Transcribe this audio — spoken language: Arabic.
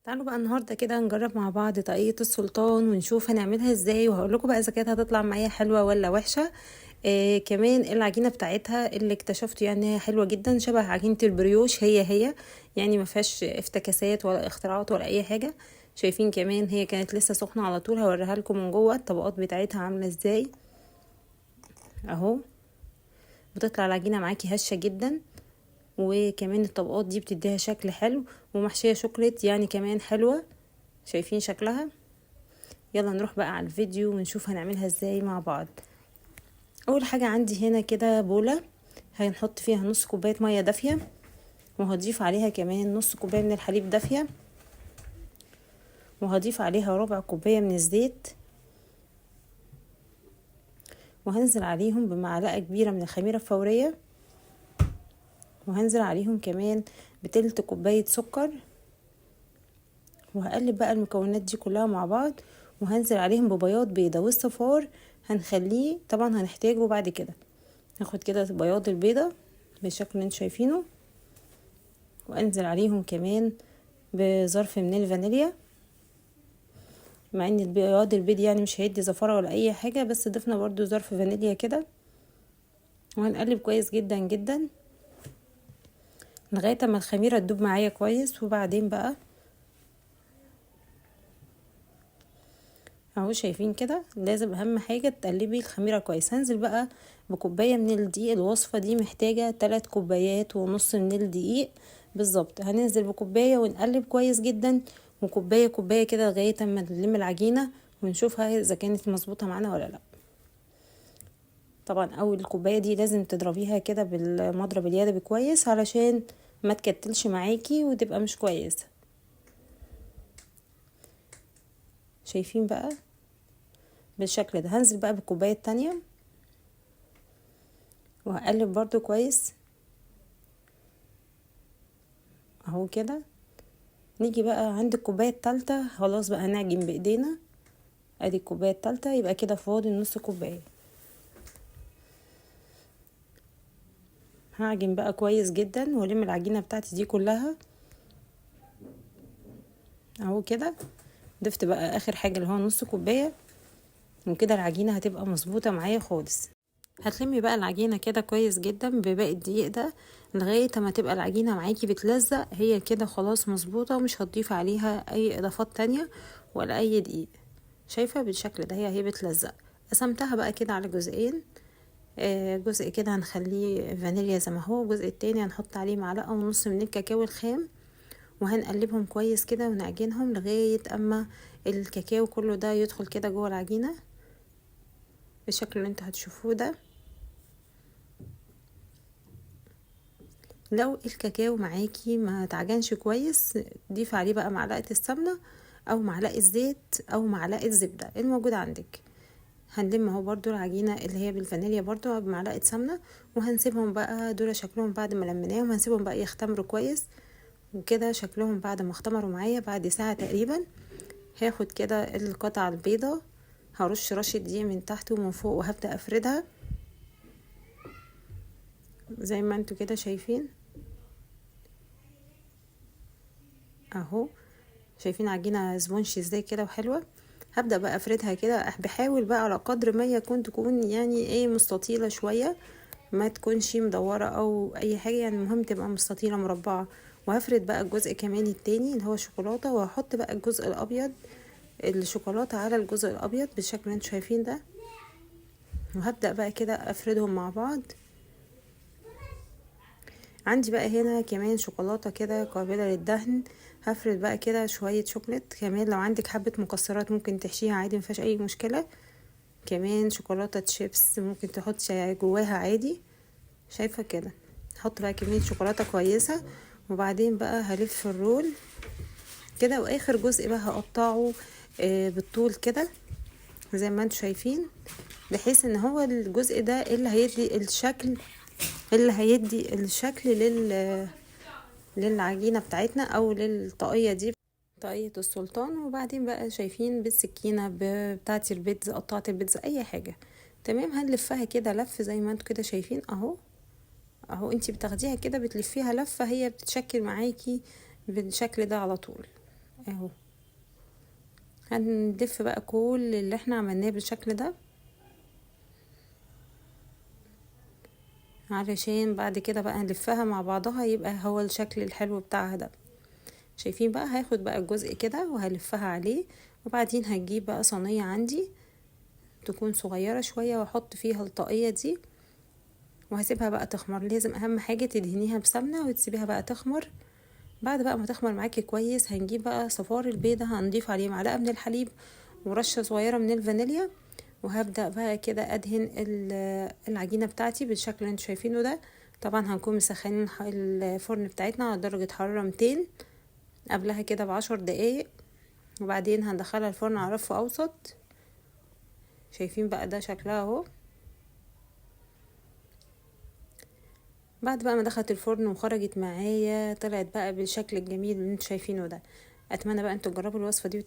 تعالوا بقى النهارده كده نجرب مع بعض طاقية السلطان ونشوف هنعملها ازاي، وهقول لكم بقى اذا كانت هتطلع معايا حلوه ولا وحشه. كمان العجينه بتاعتها اللي اكتشفته يعني هي حلوه جدا، شبه عجينه البريوش هي. يعني ما فيهاش افتكاسات ولا اختراعات ولا اي حاجه. شايفين كمان هي كانت لسه سخنه على طول. هوريها لكم من جوه الطبقات بتاعتها عامله ازاي اهو. بتطلع العجينه معاكي هشه جدا، وكمان الطبقات دي بتديها شكل حلو، ومحشيه شوكليت يعني كمان حلوه. شايفين شكلها؟ يلا نروح بقى على الفيديو ونشوف هنعملها ازاي مع بعض. اول حاجة عندي هنا كده بولة، هنحط فيها نص كوباية مية دافية، وهضيف عليها كمان نص كوباية من الحليب دافية، وهضيف عليها ربع كوباية من الزيت، وهنزل عليهم بمعلقة كبيرة من الخميرة الفورية، وهنزل عليهم كمان بتلت كوباية سكر، وهقلب بقى المكونات دي كلها مع بعض، وهنزل عليهم ببياض بيضة، والصفار هنخليه طبعا هنحتاجه بعد كده. هاخد كده بياض البيضة بالشكل اللي انتوا شايفينه، وانزل عليهم كمان بظرف من الفانيليا، مع ان بياض البيض يعني مش هيدي زفارة ولا اي حاجة، بس ضفنا برضو ظرف فانيليا كده، وهنقلب كويس جدا جدا لغاية ما الخميرة تدوب معايا كويس. وبعدين بقى اهو شايفين كده، لازم اهم حاجة تقلبي الخميرة كويس. هنزل بقى بكوباية من الدقيق، الوصفة دي محتاجة 3 كوبايات ونص من الدقيق بالظبط. هننزل بكوباية ونقلب كويس جدا، وكوباية كوباية كده لغاية اما نلم العجينة ونشوفها اذا كانت مظبوطة معانا ولا لا. طبعا اول كوباية دي لازم تضربيها كده بالمضرب اليدوي كويس علشان ما تكتلش معاكي وتبقى مش كويسة. شايفين بقى بالشكل ده. هنزل بقى بالكوباية التانية وهقلب برضو كويس اهو كده. نيجي بقى عند الكوباية التالتة، خلاص بقى هنعجن بايدينا. ادي الكوباية التالتة، يبقى كده فاضل نص كوباية. هعجن بقى كويس جدا والم العجينة بتاعتي دي كلها اهو كده. ضفت بقى اخر حاجة اللي هو نص كوباية، وكده العجينة هتبقى مظبوطة معايا خالص. هتلمي بقى العجينة كده كويس جدا بباقي الدقيق ده لغاية ما تبقى العجينة معاكي بتلزق. هي كده خلاص مظبوطة، ومش هتضيف عليها اي اضافات تانية ولا اي دقيق. شايفة بالشكل ده هي بتلزق. قسمتها بقى كده على جزئين. جزء كده هنخليه فانيليا زي ما هو، والجزء التاني هنحط عليه معلقة ونص من الكاكاو الخام، وهنقلبهم كويس كده ونعجنهم لغاية اما الكاكاو كله ده يدخل كده جوه العجينة بالشكل اللي انتوا هتشوفوه ده. لو الكاكاو معاكي ما تعجنش كويس، ضيف عليه بقى معلقة السمنة او معلقة زيت او معلقة زبدة الموجود عندك. هنلم اهو برضو العجينة اللي هي بالفانيليا برضو بمعلقة سمنة، وهنسيبهم بقى دول شكلهم بعد ما لمناهم هنسيبهم بقى يختمروا كويس. وكده شكلهم بعد ما اختمروا معايا بعد ساعة تقريبا، هاخد كده القطعة البيضة، هرش رشة دي من تحت ومن فوق، وهبدأ افردها زي ما انتوا كده شايفين اهو. شايفين عجينة سبونش ازاي كده وحلوة. هبدأ بقى افردها كده، بحاول بقى على قدر ما يكون تكون يعني ايه مستطيلة شوية، ما تكونش مدورة او اي حاجة، يعني المهم تبقى مستطيلة مربعة. وهفرد بقى الجزء كمان التاني اللي هو شوكولاتة، وهحط بقى الجزء الابيض الشوكولاتة على الجزء الابيض بالشكل اللي انتوا شايفين ده. وهبدأ بقى كده افردهم مع بعض. عندي بقى هنا كمان شوكولاتة كده قابلة للدهن، هفرد بقى كده شوية شوكولات كمان. لو عندك حبة مكسرات ممكن تحشيها عادي، مفيهاش اي مشكلة. كمان شوكولاتة شيبس ممكن تحطي جواها عادي. شايفة كده. هحط بقى كمية شوكولاتة كويسة، وبعدين بقى هلف الرول كده، واخر جزء بقى هقطعه بالطول كده زي ما انتوا شايفين، بحيث ان هو الجزء ده اللي هيدي الشكل، للعجينة بتاعتنا او للطاقية دي، طاقية السلطان. وبعدين بقى شايفين بالسكينة بتاعة البيتزا، قطعة البيتزا اي حاجة تمام، هنلفها كده لف زي ما انتوا كده شايفين اهو. اهو انتي بتاخديها كده بتلفيها لفة، هي بتتشكل معاكي بالشكل ده على طول اهو. هنلف بقى كل اللي احنا عملناه بالشكل ده، علشان بعد كده بقى هنلفها مع بعضها يبقى هو الشكل الحلو بتاعها ده. شايفين بقى؟ هاخد بقى الجزء كده وهلفها عليه، وبعدين هجيب بقى صينية عندي تكون صغيرة شوية واحط فيها الطاقية دي، وهسيبها بقى تخمر. لازم اهم حاجة تدهنيها بسمنة وتسيبيها بقى تخمر. بعد بقى ما تخمر معاكي كويس، هنجيب بقى صفار البيضة، هنضيف عليه معلقة من الحليب ورشة صغيرة من الفانيليا، وهبدأ بقى كده ادهن العجينة بتاعتي بالشكل اللي انتوا شايفينه ده. طبعا هنكون مسخنين الفرن بتاعتنا على درجة حرارة 200 قبلها كده ب10 دقايق، وبعدين هندخلها الفرن على رف اوسط. شايفين بقى ده شكلها اهو. بعد بقى ما دخلت الفرن وخرجت معايا، طلعت بقى بالشكل الجميل اللي انتوا شايفينه ده. اتمنى بقى انتوا تجربوا الوصفة دي